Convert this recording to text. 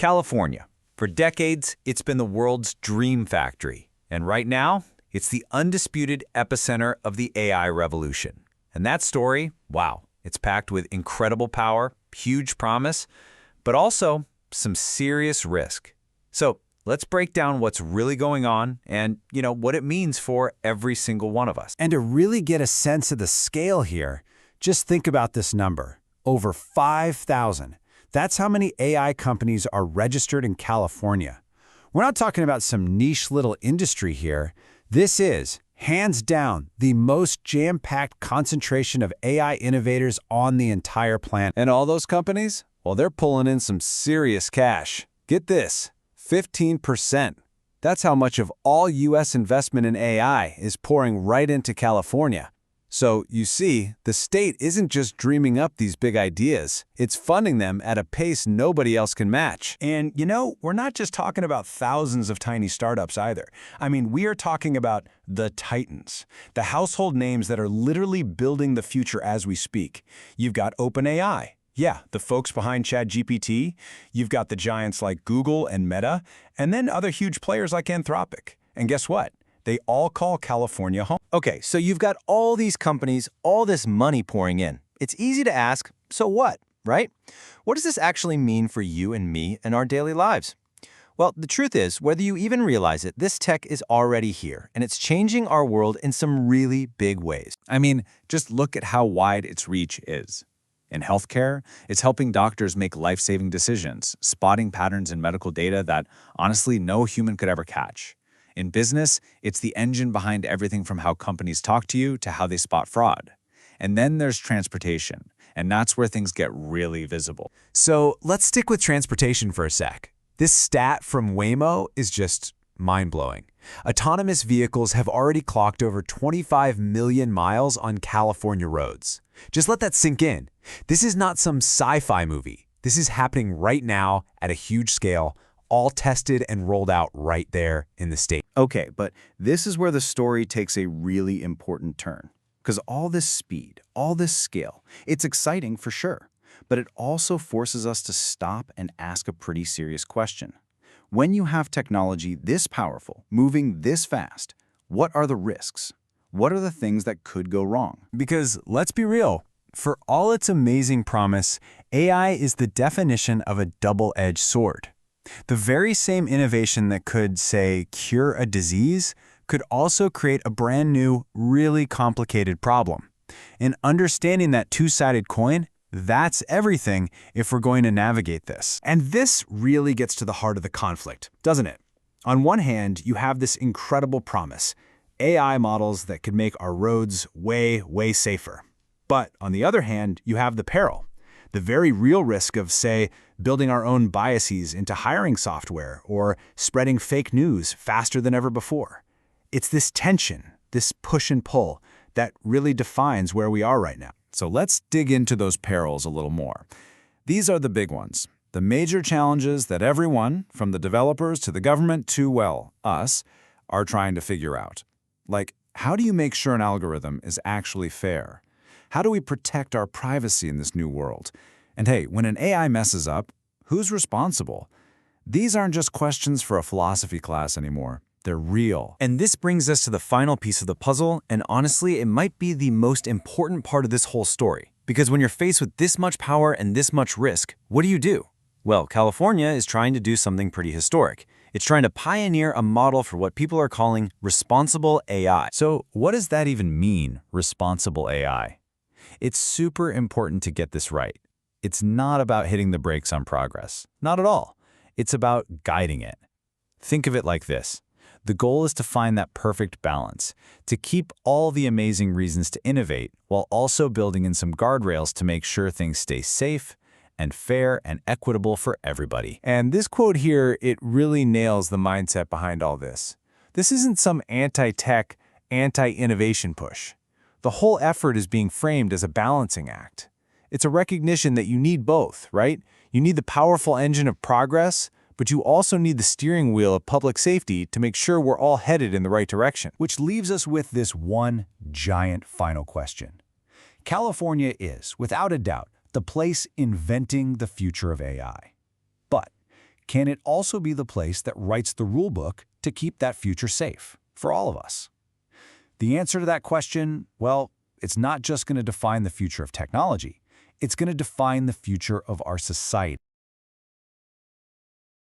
California. For decades, it's been the world's dream factory. And right now, it's the undisputed epicenter of the AI revolution. And that story, wow, it's packed with incredible power, huge promise, but also some serious risk. So let's break down what's really going on and, what it means for every single one of us. And to really get a sense of the scale here, just think about this number. Over 5,000. That's how many AI companies are registered in California. We're not talking about some niche little industry here. This is, hands down, the most jam-packed concentration of AI innovators on the entire planet. And all those companies? Well, they're pulling in some serious cash. Get this, 15%. That's how much of all U.S. investment in AI is pouring right into California. So, you see, the state isn't just dreaming up these big ideas. It's funding them at a pace nobody else can match. And, we're not just talking about thousands of tiny startups either. I mean, we are talking about the titans, the household names that are literally building the future as we speak. You've got OpenAI. Yeah, the folks behind ChatGPT. You've got the giants like Google and Meta, and then other huge players like Anthropic. And guess what? They all call California home. Okay, so you've got all these companies, all this money pouring in. It's easy to ask, so what, right? What does this actually mean for you and me and our daily lives? Well, the truth is, whether you even realize it, this tech is already here, and it's changing our world in some really big ways. I mean, just look at how wide its reach is. In healthcare, it's helping doctors make life-saving decisions, spotting patterns in medical data that, honestly, no human could ever catch. In business, it's the engine behind everything from how companies talk to you to how they spot fraud. And then there's transportation, and that's where things get really visible. So let's stick with transportation for a sec. This stat from Waymo is just mind-blowing. Autonomous vehicles have already clocked over 25 million miles on California roads. Just let that sink in. This is not some sci-fi movie. This is happening right now at a huge scale, all tested and rolled out right there in the state. Okay, but this is where the story takes a really important turn. Because all this speed, all this scale, it's exciting for sure. But it also forces us to stop and ask a pretty serious question. When you have technology this powerful, moving this fast, what are the risks? What are the things that could go wrong? Because let's be real, for all its amazing promise, AI is the definition of a double-edged sword. The very same innovation that could, say, cure a disease could also create a brand new, really complicated problem. And understanding that two-sided coin, that's everything if we're going to navigate this. And this really gets to the heart of the conflict, doesn't it? On one hand, you have this incredible promise, AI models that could make our roads way, way safer. But on the other hand, you have the peril, the very real risk of, say, building our own biases into hiring software or spreading fake news faster than ever before. It's this tension, this push and pull, that really defines where we are right now. So let's dig into those perils a little more. These are the big ones, the major challenges that everyone, from the developers to the government to, well, us, are trying to figure out. Like, how do you make sure an algorithm is actually fair? How do we protect our privacy in this new world? And hey, when an AI messes up, who's responsible? These aren't just questions for a philosophy class anymore. They're real. And this brings us to the final piece of the puzzle, and honestly, it might be the most important part of this whole story. Because when you're faced with this much power and this much risk, what do? Well, California is trying to do something pretty historic. It's trying to pioneer a model for what people are calling responsible AI. So what does that even mean, responsible AI? It's super important to get this right. It's not about hitting the brakes on progress. Not at all. It's about guiding it. Think of it like this. The goal is to find that perfect balance, to keep all the amazing reasons to innovate while also building in some guardrails to make sure things stay safe and fair and equitable for everybody. And this quote here, it really nails the mindset behind all this. This isn't some anti-tech, anti-innovation push. The whole effort is being framed as a balancing act. It's a recognition that you need both, right? You need the powerful engine of progress, but you also need the steering wheel of public safety to make sure we're all headed in the right direction. Which leaves us with this one giant final question. California is, without a doubt, the place inventing the future of AI. But can it also be the place that writes the rulebook to keep that future safe for all of us? The answer to that question, well, it's not just going to define the future of technology. It's going to define the future of our society.